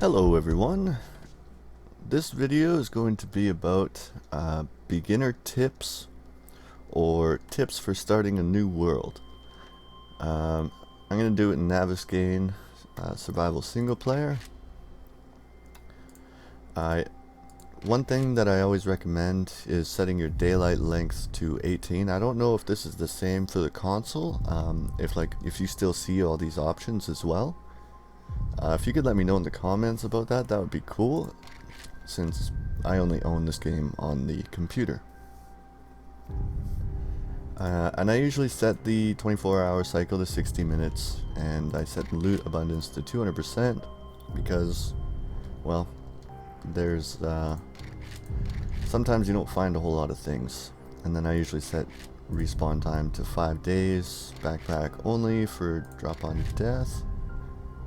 Hello everyone. This video is going to be about beginner tips or tips for starting a new world. I'm going to do it in Navisgain survival single player. One thing that I always recommend is setting your daylight length to 18. I don't know if this is the same for the console, if you still see all these options as well. If you could let me know in the comments about that, that would be cool, since I only own this game on the computer. And I usually set the 24-hour cycle to 60 minutes, and I set loot abundance to 200% because, well, there's sometimes you don't find a whole lot of things. And then I usually set respawn time to 5 days, backpack only for drop on death.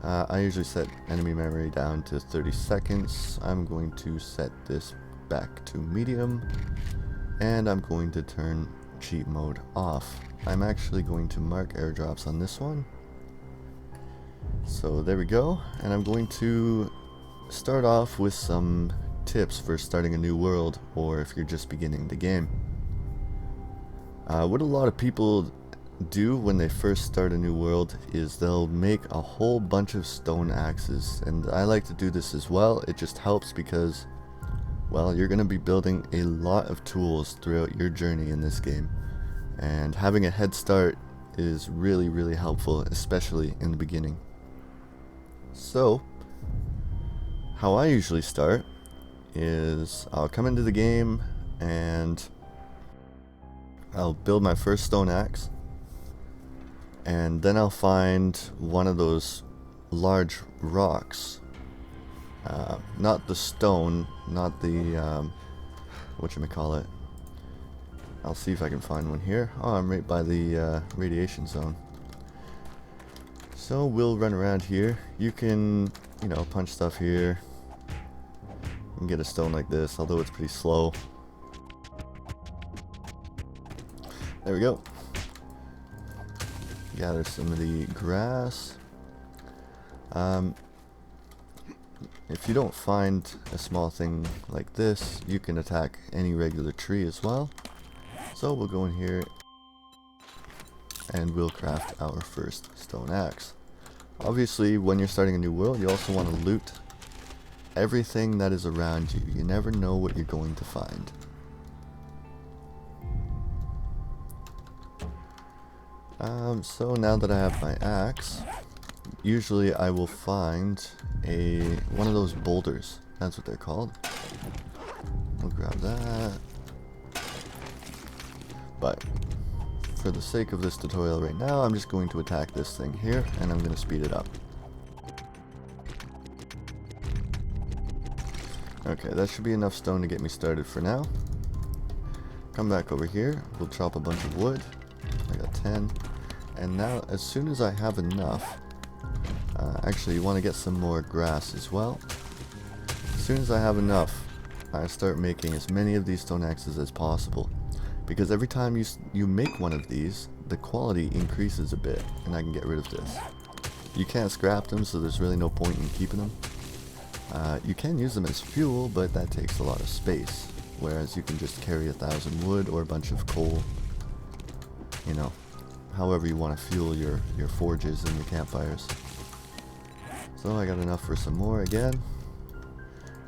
I usually set enemy memory down to 30 seconds. I'm going to set this back to medium, and I'm going to turn cheat mode off. I'm actually going to mark airdrops on this one. So there we go, and I'm going to start off with some tips for starting a new world, or if you're just beginning the game. What a lot of people do when they first start a new world is they'll make a whole bunch of stone axes, and I like to do this as well. It just helps because, well, you're going to be building a lot of tools throughout your journey in this game, and having a head start is really helpful, especially in the beginning. So how I usually start is I'll come into the game and I'll build my first stone axe, and then I'll find one of those large rocks, not the stone, not the whatchamacallit. I'll see if I can find one here. Oh, I'm right by the radiation zone. So we'll run around here. You can, punch stuff here and get a stone like this, although it's pretty slow. There we go. Gather some of the grass. If you don't find a small thing like this, you can attack any regular tree as well. So we'll go in here and we'll craft our first stone axe. Obviously, when you're starting a new world, you also want to loot everything that is around you. You never know what you're going to find. So now that I have my axe, usually I will find one of those boulders. That's what they're called. We'll grab that. But for the sake of this tutorial right now, I'm just going to attack this thing here, and I'm going to speed it up. Okay, that should be enough stone to get me started for now. Come back over here, we'll chop a bunch of wood. I got 10. And now, as soon as I have enough, actually you want to get some more grass as well. As soon as I have enough, I start making as many of these stone axes as possible. Because every time you make one of these, the quality increases a bit, and I can get rid of this. You can't scrap them, so there's really no point in keeping them. You can use them as fuel, but that takes a lot of space. Whereas you can just carry 1,000 wood or a bunch of coal, however you want to fuel your forges and your campfires. So I got enough for some more again,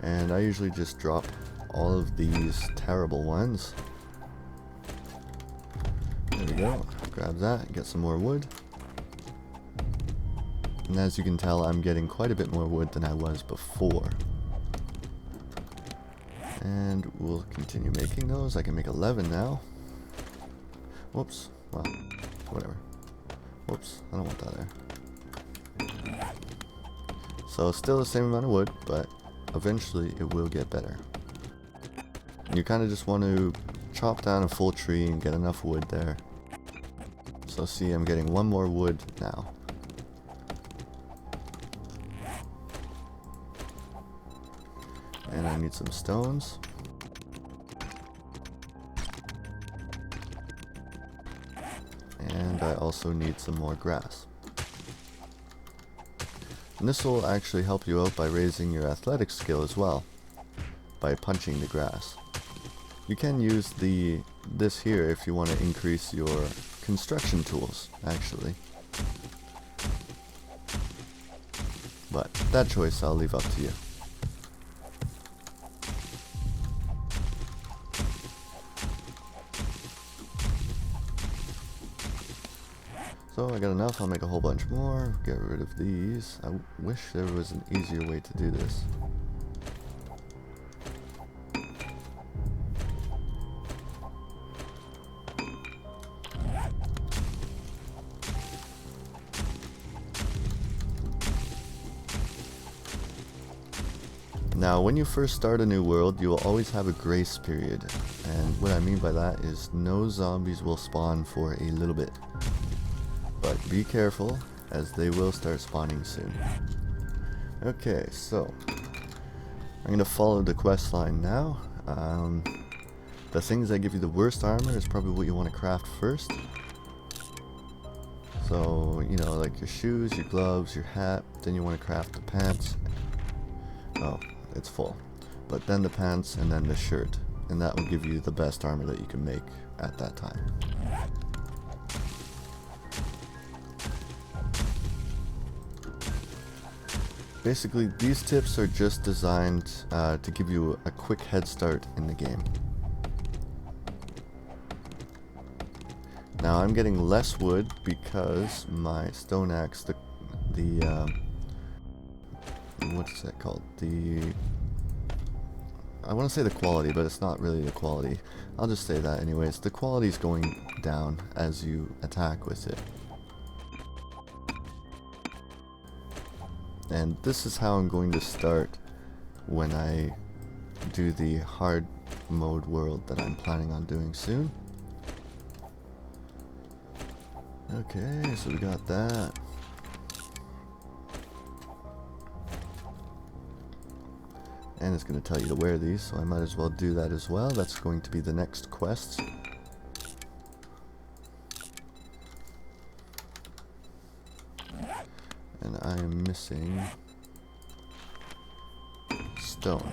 and I usually just drop all of these terrible ones. There we go, grab that, get some more wood. And as you can tell, I'm getting quite a bit more wood than I was before. And we'll continue making those. I can make 11 now. Whoops, well, whatever. Whoops, I don't want that there. So still the same amount of wood, but eventually it will get better. You kind of just want to chop down a full tree and get enough wood there. So see, I'm getting one more wood now. And I need some stones. And I also need some more grass. And this will actually help you out by raising your athletic skill as well, by punching the grass. You can use this here if you want to increase your construction tools, actually. But that choice I'll leave up to you. So I got enough, I'll make a whole bunch more, get rid of these. I wish there was an easier way to do this. Now, when you first start a new world, you will always have a grace period. And what I mean by that is no zombies will spawn for a little bit. But be careful, as they will start spawning soon. Okay, so I'm going to follow the quest line now. The things that give you the worst armor is probably what you want to craft first. So, you know, like your shoes, your gloves, your hat, then you want to craft the pants. Oh, it's full. But then the pants and then the shirt. And that will give you the best armor that you can make at that time. Basically, these tips are just designed to give you a quick head start in the game. Now I'm getting less wood because my stone axe, what's that called? I want to say the quality, but it's not really the quality. I'll just say that anyways. The quality is going down as you attack with it. And this is how I'm going to start when I do the hard mode world that I'm planning on doing soon. Okay, so we got that. And it's going to tell you to wear these, so I might as well do that as well. That's going to be the next quest. And I am missing stone.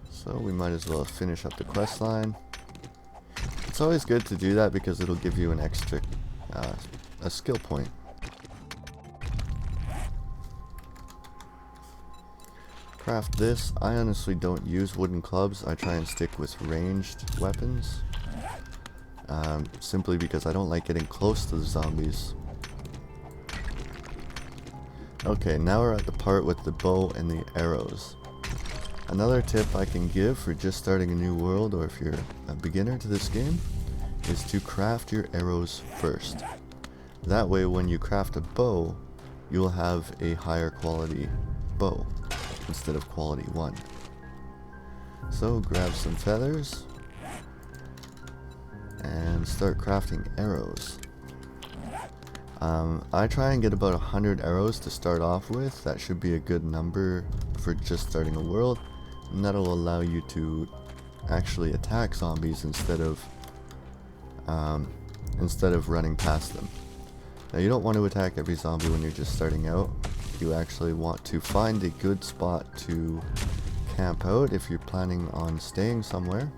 So we might as well finish up the quest line. It's always good to do that because it'll give you an extra a skill point. Craft this. I honestly don't use wooden clubs. I try and stick with ranged weapons. Simply because I don't like getting close to the zombies. Okay, now we're at the part with the bow and the arrows. Another tip I can give for just starting a new world, or if you're a beginner to this game, is to craft your arrows first. That way when you craft a bow, you'll have a higher quality bow instead of quality 1. So grab some feathers and start crafting arrows. I try and get about 100 arrows to start off with. That should be a good number for just starting a world, and that'll allow you to actually attack zombies instead of running past them. Now you don't want to attack every zombie when you're just starting out. You actually want to find a good spot to camp out if you're planning on staying somewhere.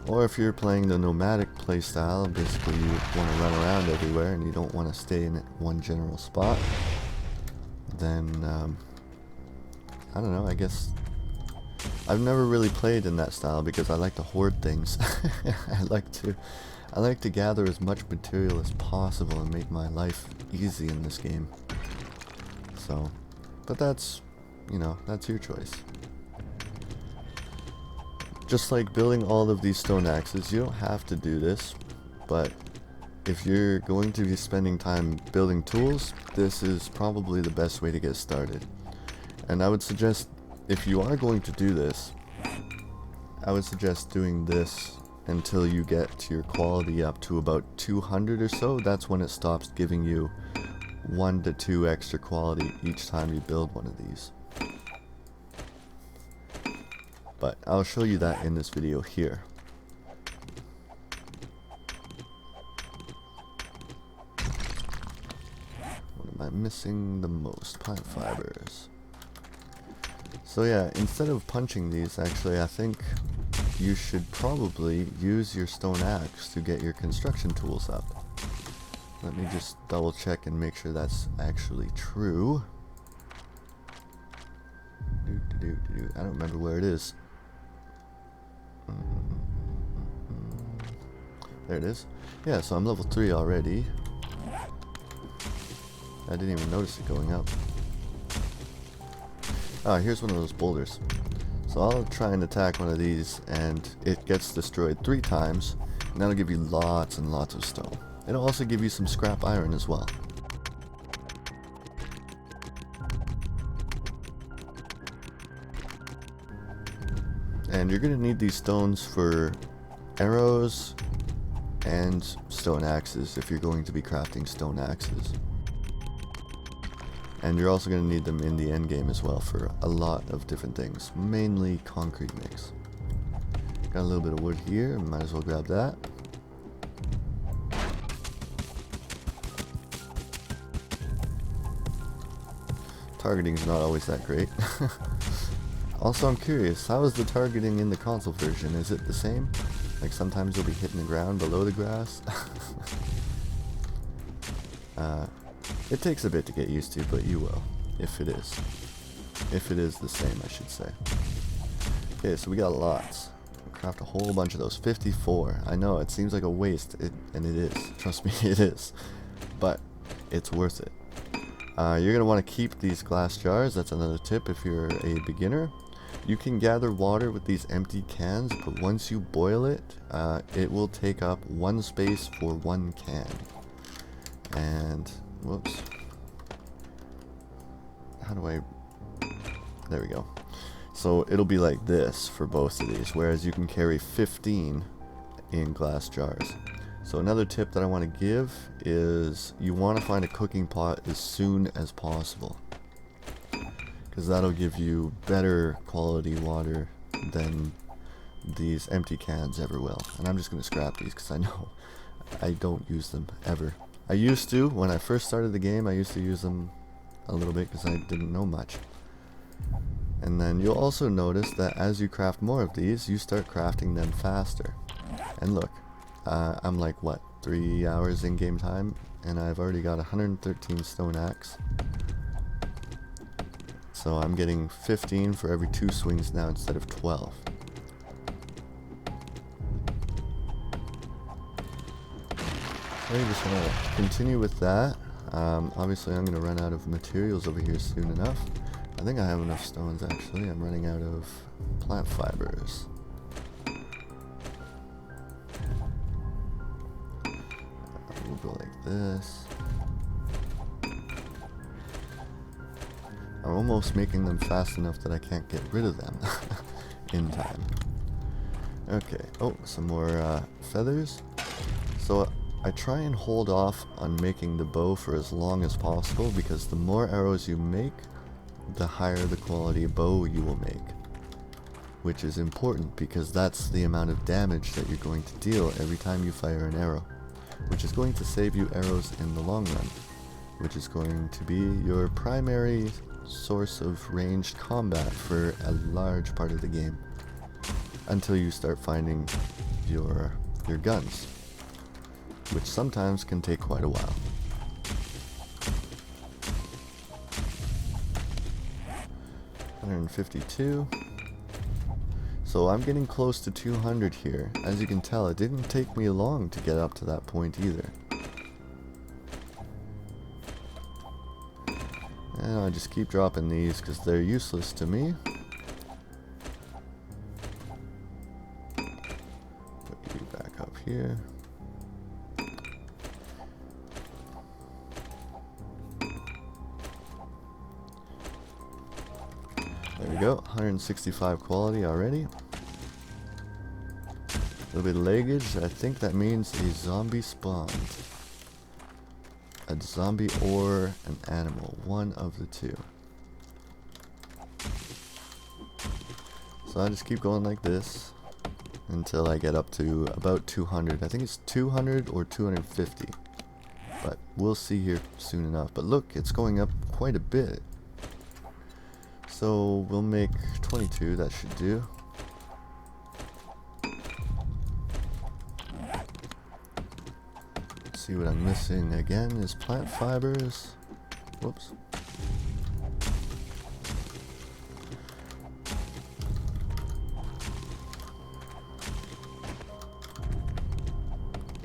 Or if you're playing the nomadic playstyle, basically you want to run around everywhere and you don't want to stay in one general spot, then I don't know, I guess I've never really played in that style because I like to hoard things. I like to gather as much material as possible and make my life easy in this game. So, but that's, you know, that's your choice. Just like building all of these stone axes, you don't have to do this, but if you're going to be spending time building tools, this is probably the best way to get started. And I would suggest, if you are going to do this, I would suggest doing this until you get to your quality up to about 200 or so. That's when it stops giving you 1 to 2 extra quality each time you build one of these. But I'll show you that in this video here. missing the most? Plant fibers. So yeah, instead of punching these, actually, I think you should probably use your stone axe to get your construction tools up. Let me just double check and make sure that's actually true. I don't remember where it is. There it is. Yeah, so I'm level 3 already. I didn't even notice it going up. Ah, here's one of those boulders. So I'll try and attack one of these, and it gets destroyed 3 times, and that'll give you lots and lots of stone. It'll also give you some scrap iron as well. And you're going to need these stones for arrows and stone axes if you're going to be crafting stone axes. And you're also going to need them in the end game as well for a lot of different things, mainly concrete mix. Got a little bit of wood here, might as well grab that. Targeting's not always that great. Also, I'm curious, how is the targeting in the console version? Is it the same? Like sometimes you'll be hitting the ground below the grass? It takes a bit to get used to, but you will, if it is. If it is the same, I should say. Okay, so we got lots. Craft a whole bunch of those. 54. I know, it seems like a waste, and it is. Trust me, it is. But it's worth it. You're going to want to keep these glass jars. That's another tip if you're a beginner. You can gather water with these empty cans, but once you boil it, it will take up 1 space for 1 can. And, whoops. How do I... There we go. So it'll be like this for both of these, whereas you can carry 15 in glass jars. So another tip that I want to give is you want to find a cooking pot as soon as possible, because that'll give you better quality water than these empty cans ever will. And I'm just going to scrap these because I know I don't use them ever. I used to, when I first started the game, I used to use them a little bit because I didn't know much. And then you'll also notice that as you craft more of these, you start crafting them faster. And look, I'm like, what, 3 hours in game time, and I've already got 113 stone axe. So I'm getting 15 for every 2 swings now instead of 12. So you just want to continue with that. Obviously I'm going to run out of materials over here soon enough. I think I have enough stones actually. I'm running out of plant fibers. We'll go like this. I'm almost making them fast enough that I can't get rid of them in time. Okay, oh, some more feathers. So I try and hold off on making the bow for as long as possible, because the more arrows you make, the higher the quality bow you will make. Which is important because that's the amount of damage that you're going to deal every time you fire an arrow. Which is going to save you arrows in the long run. Which is going to be your primary source of ranged combat for a large part of the game. Until you start finding your guns. Which sometimes can take quite a while. $152. So I'm getting close to 200 here. As you can tell, it didn't take me long to get up to that point either. And I just keep dropping these because they're useless to me. Put you back up here. There we go, 165 quality already. A little bit of leggage. I think that means a zombie spawned. A zombie or an animal, one of the two. So I just keep going like this until I get up to about 200. I think it's 200 or 250. but we'll see here soon enough. But look, it's going up quite a bit. So we'll make 22, that should do. Let's see what I'm missing again is plant fibers. Whoops.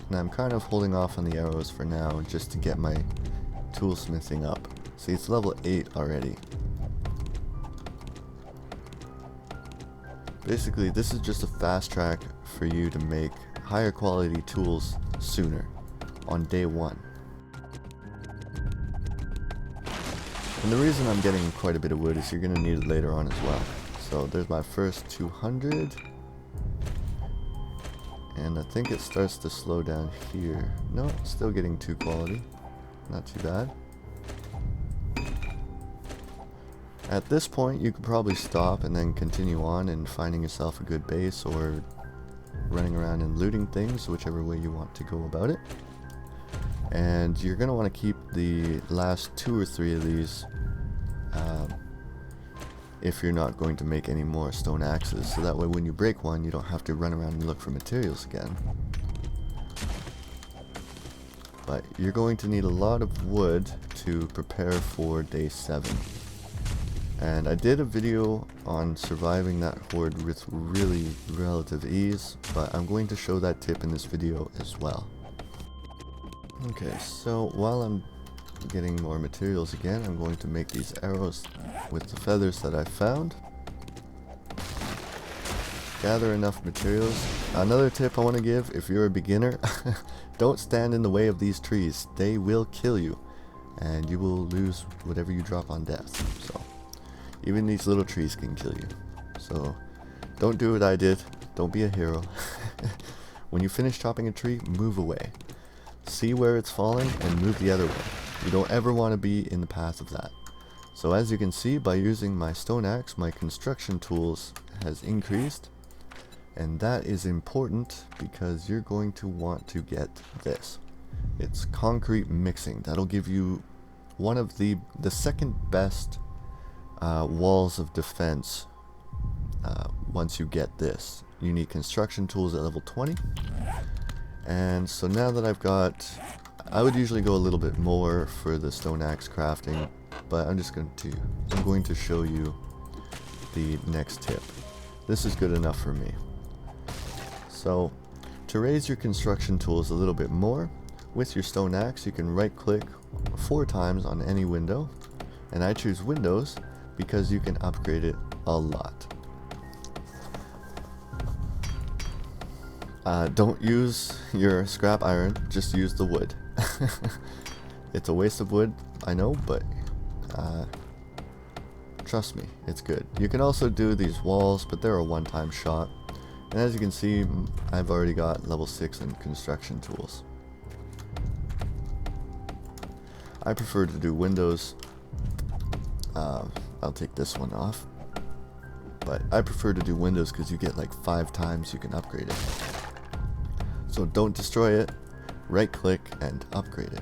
And I'm kind of holding off on the arrows for now just to get my toolsmithing up. See, it's level 8 already. Basically, this is just a fast track for you to make higher quality tools sooner, on day 1. And the reason I'm getting quite a bit of wood is you're going to need it later on as well. So there's my first 200. And I think it starts to slow down here. No, still getting 2 quality. Not too bad. At this point, you could probably stop and then continue on and finding yourself a good base or running around and looting things, whichever way you want to go about it. And you're going to want to keep the last 2 or 3 of these if you're not going to make any more stone axes, so that way when you break one you don't have to run around and look for materials again. But you're going to need a lot of wood to prepare for day 7. And I did a video on surviving that horde with really relative ease, but I'm going to show that tip in this video as well. Okay, so while I'm getting more materials again, I'm going to make these arrows with the feathers that I found. Gather enough materials. Another tip I want to give, if you're a beginner, don't stand in the way of these trees. They will kill you, and you will lose whatever you drop on death. So even these little trees can kill you. So don't do what I did. Don't be a hero. When you finish chopping a tree, move away. See where it's falling and move the other way. You don't ever want to be in the path of that. So as you can see, by using my stone axe, my construction tools has increased. And that is important because you're going to want to get this. It's concrete mixing. That'll give you one of the second best walls of defense once you get this. You need construction tools at level 20. And so now that I've got, I would usually go a little bit more for the stone axe crafting, but I'm going to show you the next tip. This is good enough for me. So to raise your construction tools a little bit more, with your stone axe you can right click 4 times on any window, and I choose windows because you can upgrade it a lot. Don't use your scrap iron, just use the wood. It's a waste of wood, I know, but trust me, it's good. You can also do these walls, but they're a one-time shot. And as you can see, I've already got level 6 in construction tools. I prefer to do windows. I'll take this one off. But I prefer to do windows because you get like 5 times you can upgrade it. So don't destroy it, right click and upgrade it.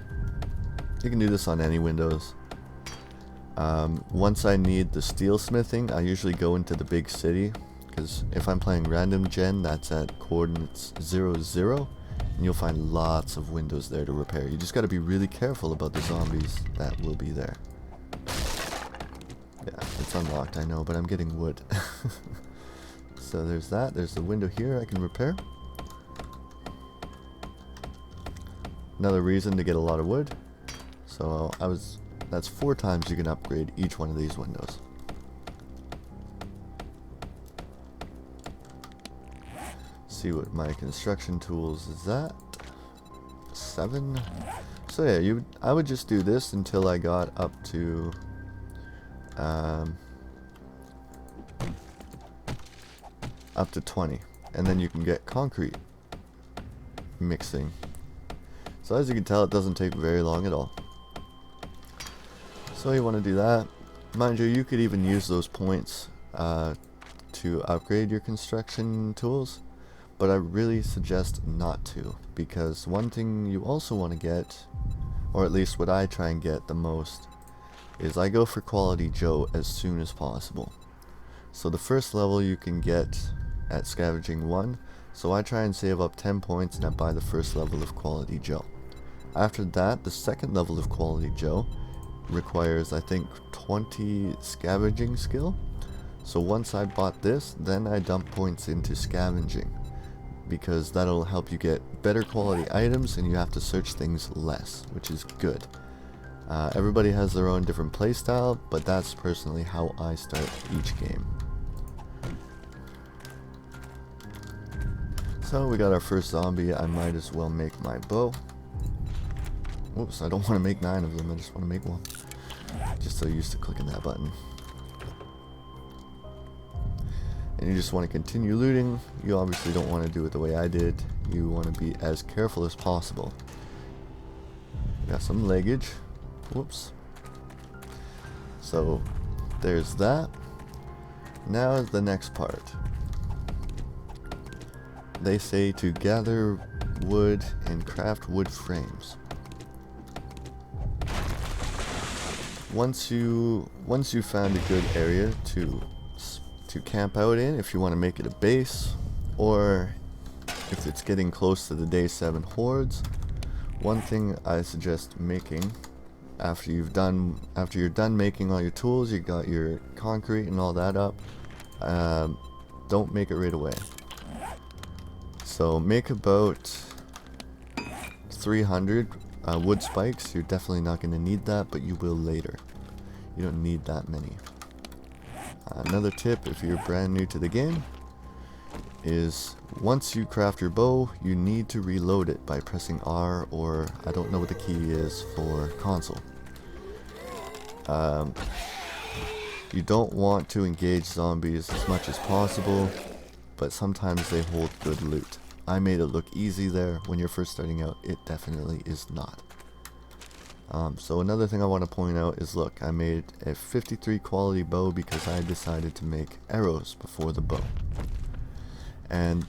You can do this on any windows. Once I need the steel smithing, I usually go into the big city, because if I'm playing random gen, that's at coordinates 0, 0, and you'll find lots of windows there to repair. You just got to be really careful about the zombies that will be there. Yeah, it's unlocked, I know, but I'm getting wood. So there's that. There's the window here I can repair. Another reason to get a lot of wood. So that's 4 times you can upgrade each one of these windows. See what my construction tools is at. 7. So yeah, I would just do this until I got up to up to 20, and then you can get concrete mixing. So as you can tell, it doesn't take very long at all. So you want to do that. Mind you, you could even use those points to upgrade your construction tools, but I really suggest not to, because one thing you also want to get or at least what I try and get the most, is I go for Quality Joe as soon as possible. So the first level you can get at Scavenging 1, so I try and save up 10 points and I buy the first level of Quality Joe. After that, the second level of Quality Joe requires, I think, 20 scavenging skill. So once I bought this, then I dump points into scavenging, because that'll help you get better quality items and you have to search things less, which is good. Everybody has their own different playstyle, but that's personally how I start each game. So we got our first zombie. I might as well make my bow. Whoops, I don't want to make 9 of them, I just want to make one. Just so used to clicking that button. And you just want to continue looting. You obviously don't want to do it the way I did. You want to be as careful as possible. Got some leggage. Whoops. So there's that. Now is the next part. They say to gather wood and craft wood frames. Once you found a good area to camp out in, if you want to make it a base, or if it's getting close to the day 7 hordes, one thing I suggest making after you're done making all your tools, you got your concrete and all that up, don't make it right away. So make about 300 wood spikes. You're definitely not going to need that, but you will later. You don't need that many. Another tip, if you're brand new to the game, is once you craft your bow, you need to reload it by pressing R, or I don't know what the key is for console. You don't want to engage zombies as much as possible, but sometimes they hold good loot. I made it look easy there. When you're first starting out, it definitely is not. So another thing I want to point out is, look, I made a 53 quality bow because I decided to make arrows before the bow. And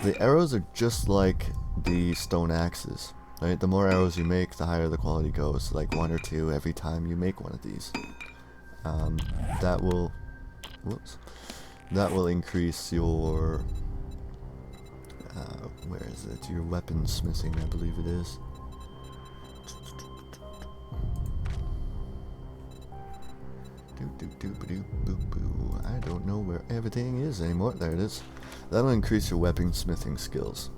the arrows are just like the stone axes, right? The more arrows you make, the higher the quality goes, like 1 or 2 every time you make one of these. That will increase your, where is it? Your weapon smithing, I believe it is. I don't know where everything is anymore. There it is. That'll increase your weapon smithing skills.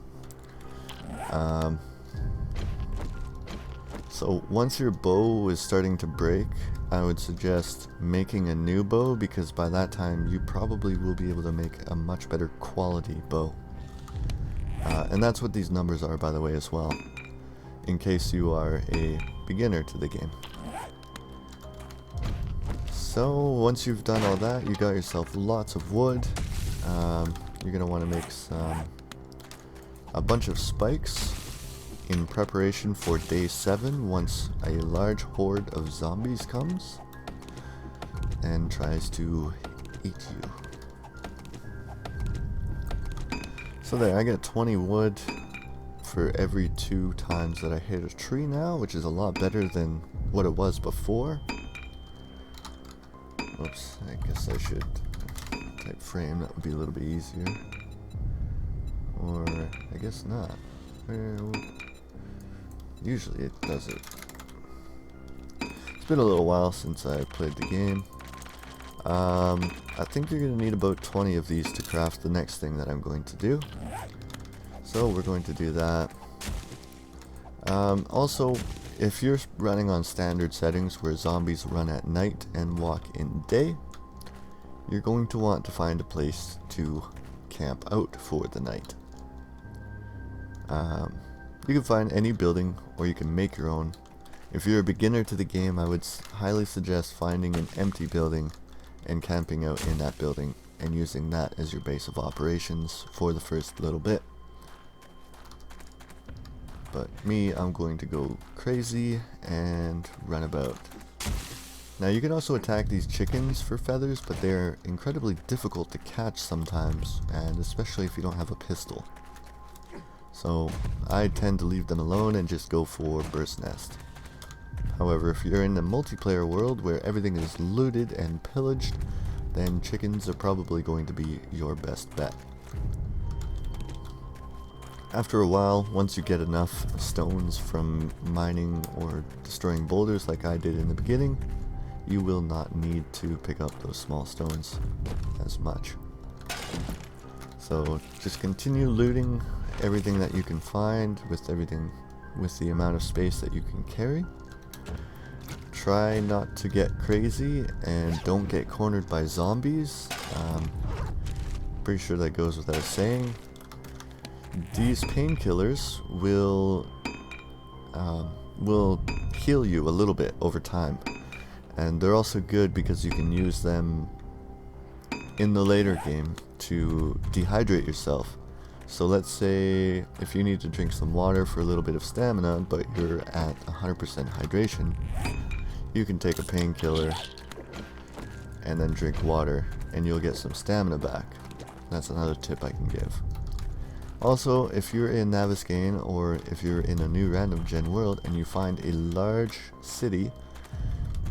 So once your bow is starting to break, I would suggest making a new bow, because by that time you probably will be able to make a much better quality bow. And that's what these numbers are, by the way, as well, in case you are a beginner to the game. So once you've done all that, you got yourself lots of wood. You're going to want to make a bunch of spikes in preparation for day 7, once a large horde of zombies comes and tries to eat you. So there, I got 20 wood for every 2 times that I hit a tree now, which is a lot better than what it was before. Oops, I guess I should type frame, that would be a little bit easier. Or, I guess not. Well, usually it does it. It's been a little while since I played the game. I think you're going to need about 20 of these to craft the next thing that I'm going to do. So we're going to do that. Also, if you're running on standard settings where zombies run at night and walk in day, you're going to want to find a place to camp out for the night. You can find any building, or you can make your own. If you're a beginner to the game, I would highly suggest finding an empty building and camping out in that building and using that as your base of operations for the first little bit. But me, I'm going to go crazy and run about. Now you can also attack these chickens for feathers, but they're incredibly difficult to catch sometimes, and especially if you don't have a pistol. So I tend to leave them alone and just go for burst nest. However, if you're in a multiplayer world where everything is looted and pillaged, then chickens are probably going to be your best bet. After a while, once you get enough stones from mining or destroying boulders like I did in the beginning, you will not need to pick up those small stones as much. So just continue looting everything that you can find with the amount of space that you can carry. Try not to get crazy and don't get cornered by zombies. Pretty sure that goes without saying. These painkillers will heal you a little bit over time, and they're also good because you can use them in the later game to dehydrate yourself. So let's say if you need to drink some water for a little bit of stamina, but you're at 100% hydration, you can take a painkiller and then drink water, and you'll get some stamina back. That's another tip I can give. Also, if you're in Navisgain or if you're in a new random gen world and you find a large city,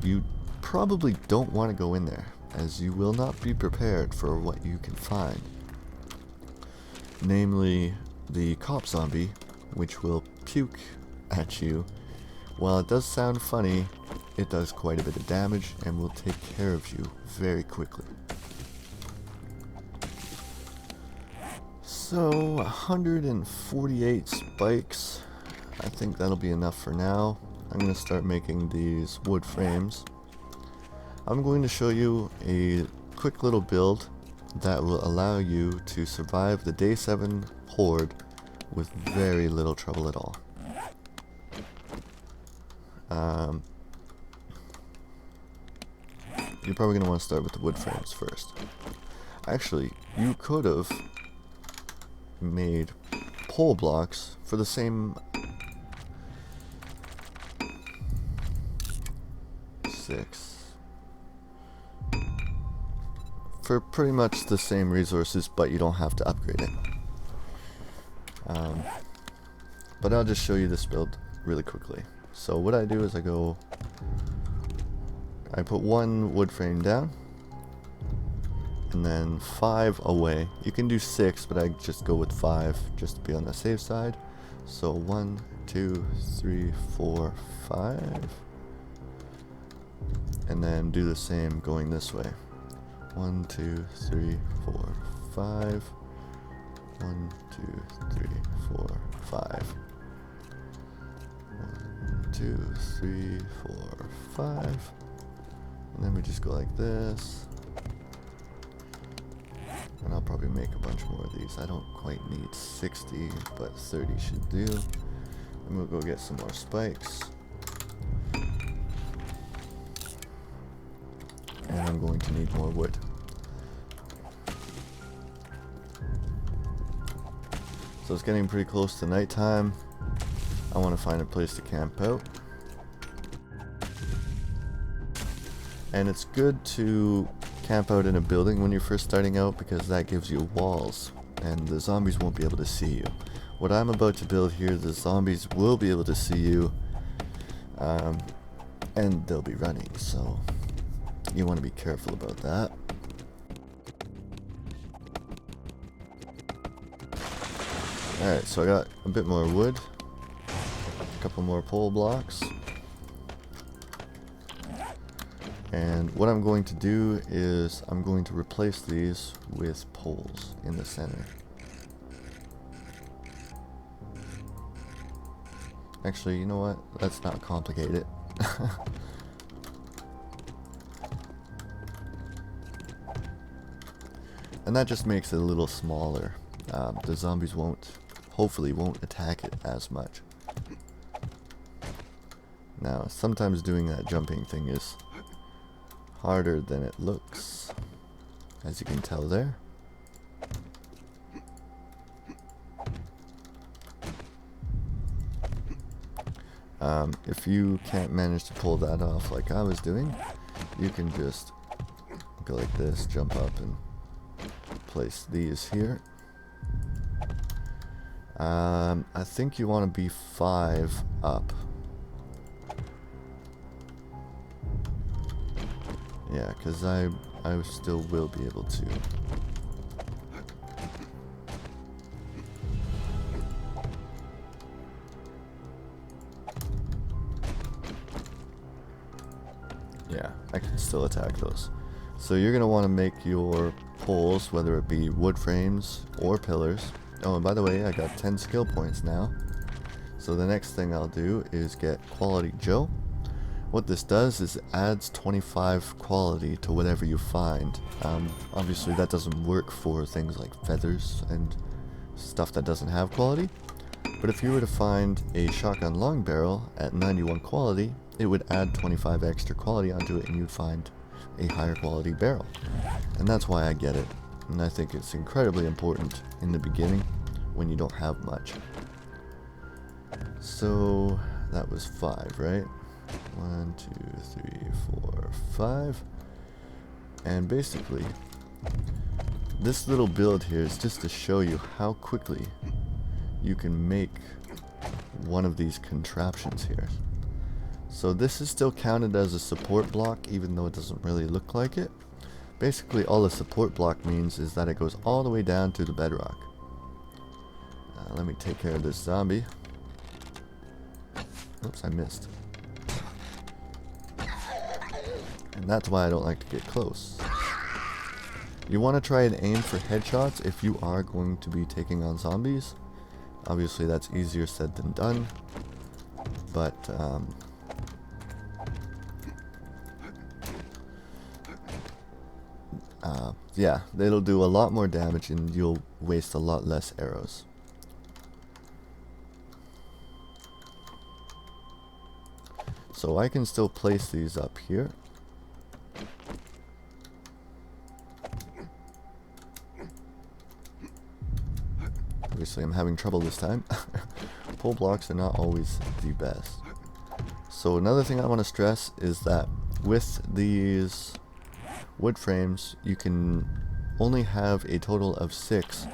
you probably don't want to go in there, as you will not be prepared for what you can find. Namely, the cop zombie, which will puke at you. While it does sound funny, it does quite a bit of damage and will take care of you very quickly. So, 148 spikes. I think that'll be enough for now. I'm going to start making these wood frames. I'm going to show you a quick little build that will allow you to survive the day 7 horde with very little trouble at all. You're probably going to want to start with the wood frames first. Actually, you could have made pole blocks for the same 6 for pretty much the same resources, but you don't have to upgrade it. But I'll just show you this build really quickly. So what I do is I put 1 wood frame down and then 5 away. You can do 6, but I just go with 5 just to be on the safe side. So 1, 2, 3, 4, 5, and then do the same going this way. 1, 2, 3, 4, 5. 1, 2, 3, 4, 5. 1, 2, 3, 4, 5. And then we just go like this. And I'll probably make a bunch more of these. I don't quite need 60, but 30 should do. And we'll go get some more spikes. And I'm going to need more wood. So it's getting pretty close to nighttime. I want to find a place to camp out. And it's good to camp out in a building when you're first starting out, because that gives you walls and the zombies won't be able to see you. What I'm about to build here, the zombies will be able to see you, and they'll be running, so you want to be careful about that. Alright, so I got a bit more wood, a couple more pole blocks. And what I'm going to do is I'm going to replace these with poles in the center. Actually, you know what? Let's not complicate it. And that just makes it a little smaller. The zombies hopefully won't attack it as much. Now, sometimes doing that jumping thing is harder than it looks, as you can tell there. If you can't manage to pull that off like I was doing, you can just go like this, jump up and place these here. I think you want to be 5 up. Yeah, because I still will be able to. Yeah, I can still attack those. So you're going to want to make your poles, whether it be wood frames or pillars. Oh, and by the way, I got 10 skill points now. So the next thing I'll do is get Quality Joe. What this does is it adds 25 quality to whatever you find. Obviously that doesn't work for things like feathers and stuff that doesn't have quality. But if you were to find a shotgun long barrel at 91 quality, it would add 25 extra quality onto it and you'd find a higher quality barrel. And that's why I get it. And I think it's incredibly important in the beginning when you don't have much. So that was 5, right? 1, 2, 3, 4, 5. And basically, this little build here is just to show you how quickly you can make one of these contraptions here. So this is still counted as a support block, even though it doesn't really look like it. Basically, all a support block means is that it goes all the way down to the bedrock. Let me take care of this zombie. Oops, I missed. And that's why I don't like to get close. You want to try and aim for headshots if you are going to be taking on zombies. Obviously that's easier said than done. But yeah, it'll do a lot more damage and you'll waste a lot less arrows. So I can still place these up here. Obviously I'm having trouble this time. Pole blocks are not always the best. So another thing I want to stress is that with these wood frames, you can only have a total of 6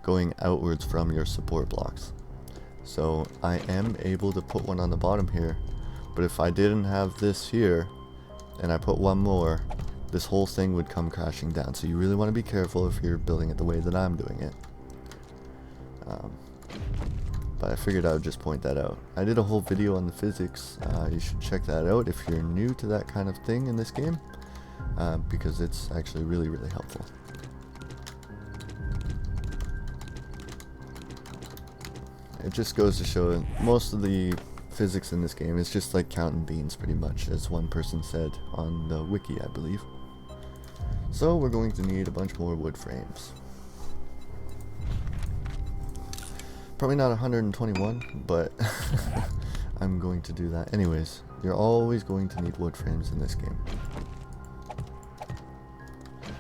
going outwards from your support blocks. So I am able to put one on the bottom here, but if I didn't have this here and I put one more, this whole thing would come crashing down. So you really want to be careful if you're building it the way that I'm doing it. But I figured I would just point that out. I did a whole video on the physics. You should check that out if you're new to that kind of thing in this game. Because it's actually really, really helpful. It just goes to show that most of the physics in this game is just like counting beans pretty much, as one person said on the wiki, I believe. So we're going to need a bunch more wood frames. Probably not 121, but I'm going to do that. Anyways, you're always going to need wood frames in this game.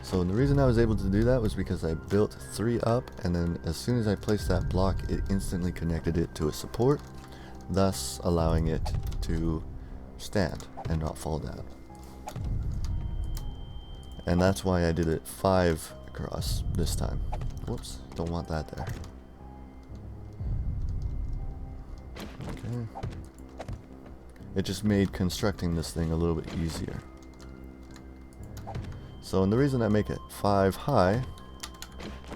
So the reason I was able to do that was because I built 3 up, and then as soon as I placed that block, it instantly connected it to a support, thus allowing it to stand and not fall down. And that's why I did it 5 across this time. Whoops, don't want that there. Okay. It just made constructing this thing a little bit easier. So, and the reason I make it 5 high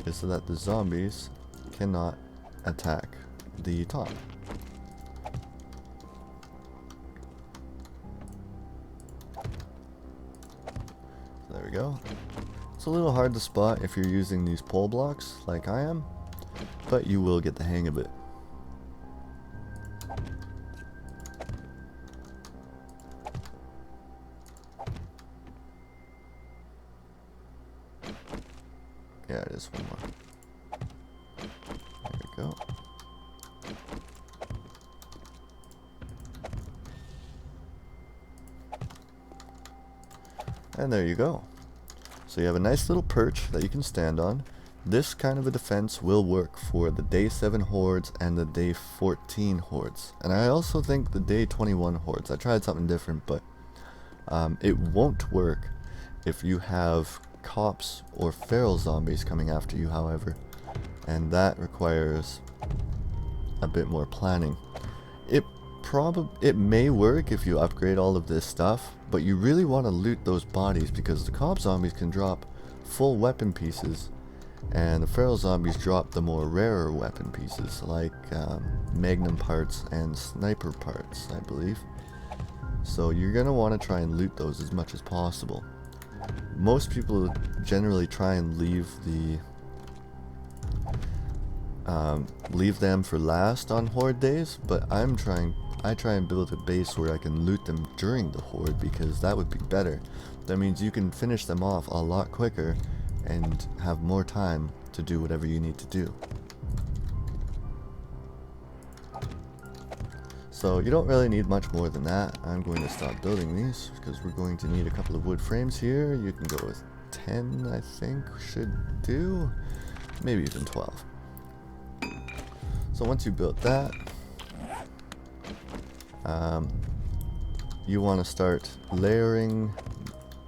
is so that the zombies cannot attack the top. There we go. It's a little hard to spot if you're using these pole blocks like I am, but you will get the hang of it. Yeah, it is one more. There we go. And there you go. So you have a nice little perch that you can stand on. This kind of a defense will work for the day 7 hordes and the day 14 hordes. And I also think the day 21 hordes. I tried something different, but it won't work if you have cops or feral zombies coming after you, however, and that requires a bit more planning. It may work if you upgrade all of this stuff, but you really want to loot those bodies because the cob zombies can drop full weapon pieces, and the feral zombies drop the more rarer weapon pieces like magnum parts and sniper parts, I believe. So you're going to want to try and loot those as much as possible. Most people generally try and leave them for last on horde days, but I try and build a base where I can loot them during the horde because that would be better. That means you can finish them off a lot quicker and have more time to do whatever you need to do. So you don't really need much more than that. I'm going to stop building these because we're going to need a couple of wood frames here. You can go with 10, I think should do, maybe even 12. So once you built that, you want to start layering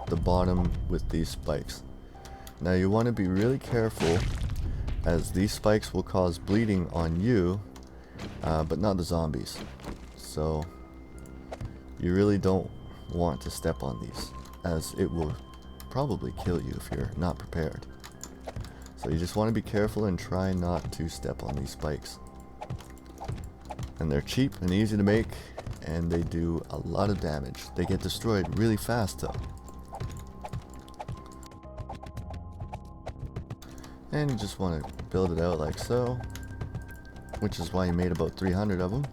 the bottom with these spikes. Now you want to be really careful, as these spikes will cause bleeding on you, but not the zombies. So you really don't want to step on these, as it will probably kill you if you're not prepared. So you just want to be careful and try not to step on these spikes. And they're cheap and easy to make, and they do a lot of damage. They get destroyed really fast though. And you just want to build it out like so, which is why you made about 300 of them.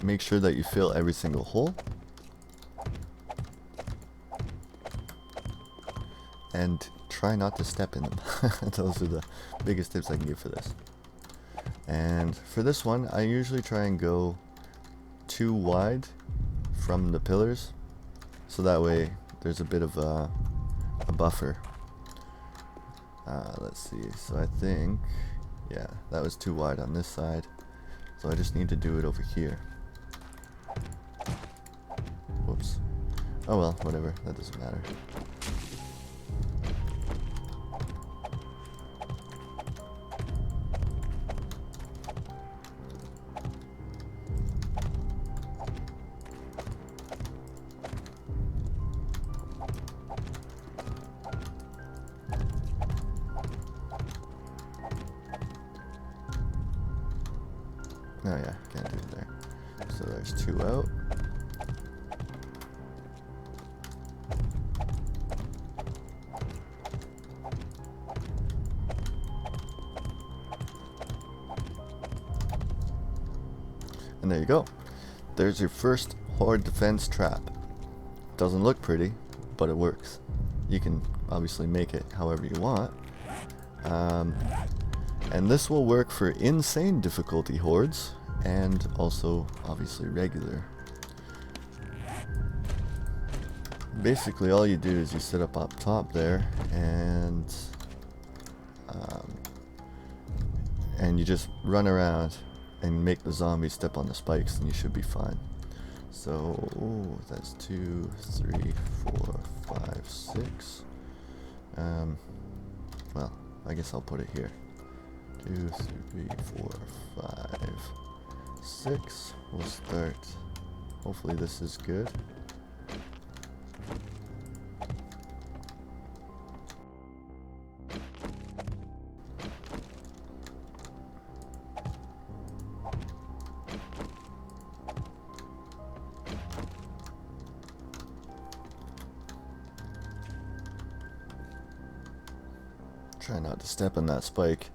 Make sure that you fill every single hole. And try not to step in them. Those are the biggest tips I can give for this. And for this one, I usually try and go too wide from the pillars, so that way there's a bit of a buffer. Let's see, so I think, yeah, that was too wide on this side, so I just need to do it over here. Whoops. Oh well, whatever, that doesn't matter. Oh yeah, can't do it there. So there's 2 out. And there you go. There's your first horde defense trap. Doesn't look pretty, but it works. You can obviously make it however you want. And this will work for insane difficulty hordes, and also obviously regular. Basically all you do is you sit up top there, and you just run around and make the zombies step on the spikes, and you should be fine. So that's 2, 3, 4, 5, 6. Well, I guess I'll put it here. 2, 3, 4, 5, 6. We'll start. Hopefully this is good. Try not to step on that spike.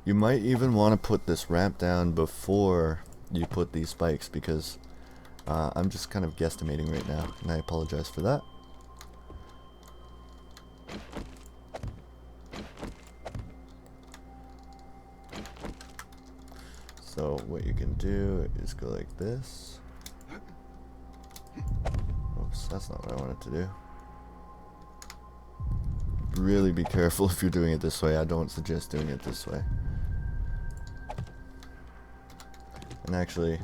You might even want to put this ramp down before you put these spikes, because I'm just kind of guesstimating right now, and I apologize for that. So what you can do is go like this. Oops, that's not what I wanted to do. Really be careful if you're doing it this way. I don't suggest doing it this way. And actually,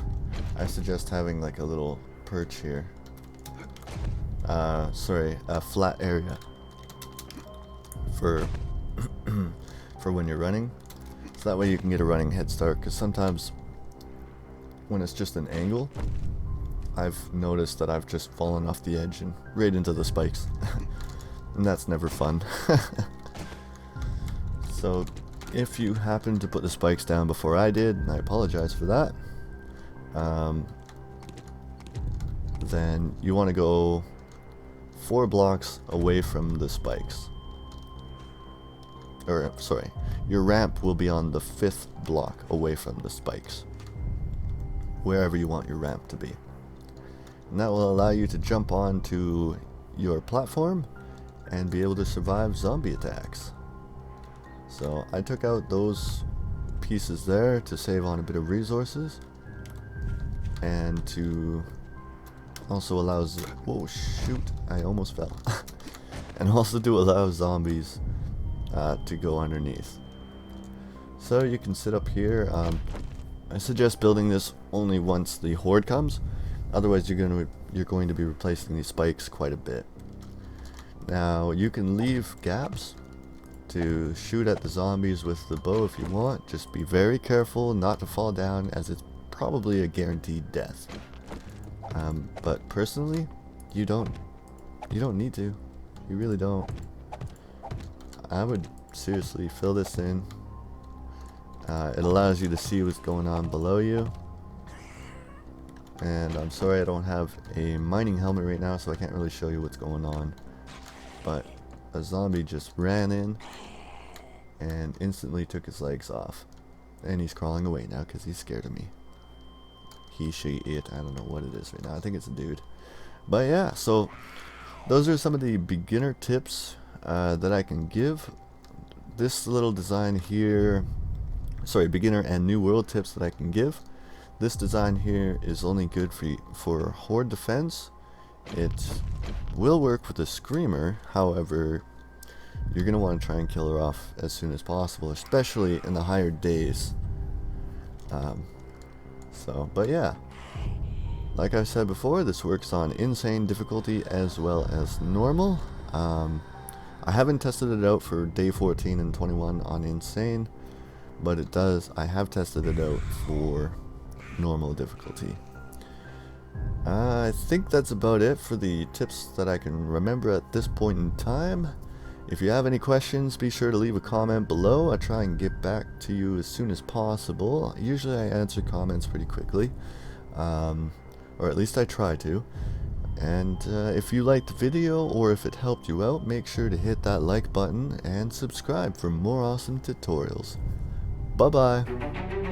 I suggest having like a little perch here. Sorry, a flat area for for when you're running. So that way you can get a running head start, because sometimes when it's just an angle, I've noticed that I've just fallen off the edge and right into the spikes. And that's never fun. So if you happen to put the spikes down before I did, and I apologize for that, then you want to go 4 blocks away from the spikes. Or, sorry, your ramp will be on the 5th block away from the spikes, wherever you want your ramp to be. And that will allow you to jump onto your platform and be able to survive zombie attacks. So I took out those pieces there to save on a bit of resources, and to also allow whoa, shoot, I almost fell. And also to allow zombies to go underneath. So you can sit up here. I suggest building this only once the horde comes, otherwise you're going to be replacing these spikes quite a bit. Now you can leave gaps to shoot at the zombies with the bow if you want. Just be very careful not to fall down, as it's probably a guaranteed death. But personally, you don't need to. You really don't. I would seriously fill this in. It allows you to see what's going on below you. And I'm sorry I don't have a mining helmet right now, so I can't really show you what's going on. But a zombie just ran in and instantly took his legs off. And he's crawling away now because he's scared of me. He, she, it, I don't know what it is right now. I think it's a dude. But yeah, so those are some of the beginner tips that I can give. This little design here, sorry, beginner and new world tips that I can give. This design here is only good for horde defense. It will work with a screamer, however, you're going to want to try and kill her off as soon as possible, especially in the higher days. But yeah, like I said before, this works on insane difficulty as well as normal. I haven't tested it out for day 14 and 21 on insane, but I have tested it out for normal difficulty. I think that's about it for the tips that I can remember at this point in time. If you have any questions, be sure to leave a comment below. I try and get back to you as soon as possible. Usually I answer comments pretty quickly, or at least I try to. And if you liked the video, or if it helped you out, make sure to hit that like button and subscribe for more awesome tutorials. Bye bye!